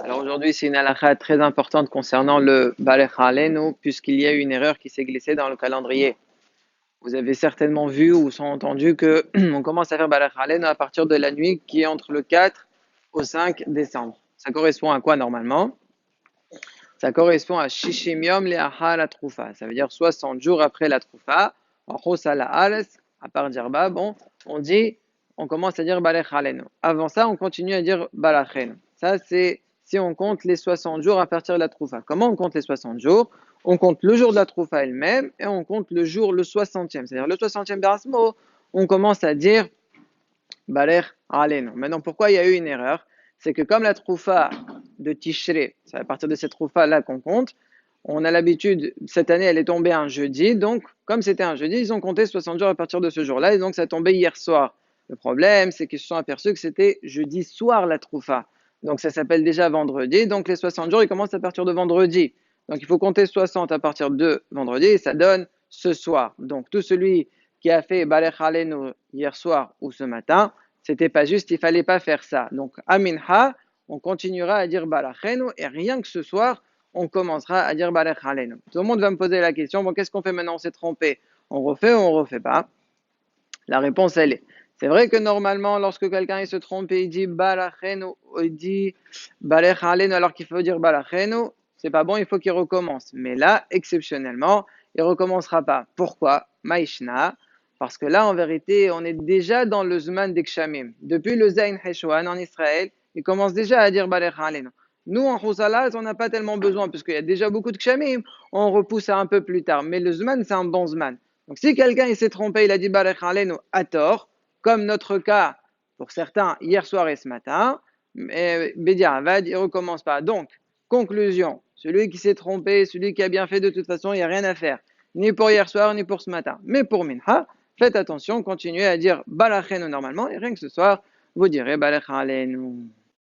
Alors aujourd'hui, c'est une halakha très importante concernant le Balech Alenu, puisqu'il y a une erreur qui s'est glissée dans le calendrier. Vous avez certainement vu ou sans entendu que on commence à faire Balech Alenu à partir de la nuit qui est entre le 4 au 5 décembre. Ça correspond à quoi normalement? Ça correspond à Shishim Yom Le'achar la Troufa. Ça veut dire 60 jours après la Troufa. En Chosala Ales, à part dire bon, on commence à dire Balech Alenu. Avant ça, on continue à dire Balachenu. Ça, c'est si on compte les 60 jours à partir de la Troufa. Comment on compte les 60 jours? On compte le jour de la Troufa elle-même et on compte le jour, le 60e. C'est-à-dire le 60e Berasmo, on commence à dire Balech Alenu. Maintenant, pourquoi il y a eu une erreur? C'est que comme la Troufa de Tishré, c'est à partir de cette Troufa-là qu'on compte, on a l'habitude, cette année elle est tombée un jeudi, donc comme c'était un jeudi, ils ont compté 60 jours à partir de ce jour-là, et donc ça tombait hier soir. Le problème, c'est qu'ils se sont aperçus que c'était jeudi soir la Troufa. Donc ça s'appelle déjà vendredi, donc les 60 jours, ils commencent à partir de vendredi. Donc il faut compter 60 à partir de vendredi, et ça donne ce soir. Donc tout celui qui a fait Balech Alenu hier soir ou ce matin, c'était pas juste, il fallait pas faire ça. Donc Aminha, on continuera à dire Balachenu et rien que ce soir, on commencera à dire Balech Alenu. Tout le monde va me poser la question, bon, qu'est-ce qu'on fait maintenant? On s'est trompé. On refait ou on refait pas? La réponse, elle est. C'est vrai que normalement, lorsque quelqu'un il se trompe et il dit Balachenu, il dit Balech Alenu alors qu'il faut dire Balachenu, c'est pas bon, il faut qu'il recommence. Mais là, exceptionnellement, il recommencera pas. Pourquoi? Maïshna. Parce que là, en vérité, on est déjà dans le Zman d'Ekshamim. Depuis le Zayn Heshwan en Israël, il commence déjà à dire Balech Alenu. Nous, en Rousalaz, on n'a pas tellement besoin, puisqu'il y a déjà beaucoup de Kshamim, on repousse à un peu plus tard. Mais le Zman, c'est un bon Zman. Donc si quelqu'un il s'est trompé, il a dit Balech Alenu à tort, comme notre cas pour certains hier soir et ce matin, mais Bediavad, il ne recommence pas. Donc, conclusion, celui qui s'est trompé, celui qui a bien fait de toute façon, il n'y a rien à faire, ni pour hier soir, ni pour ce matin. Mais pour Minha, faites attention, continuez à dire Balachenu normalement, et rien que ce soir, vous direz Balech Alenu.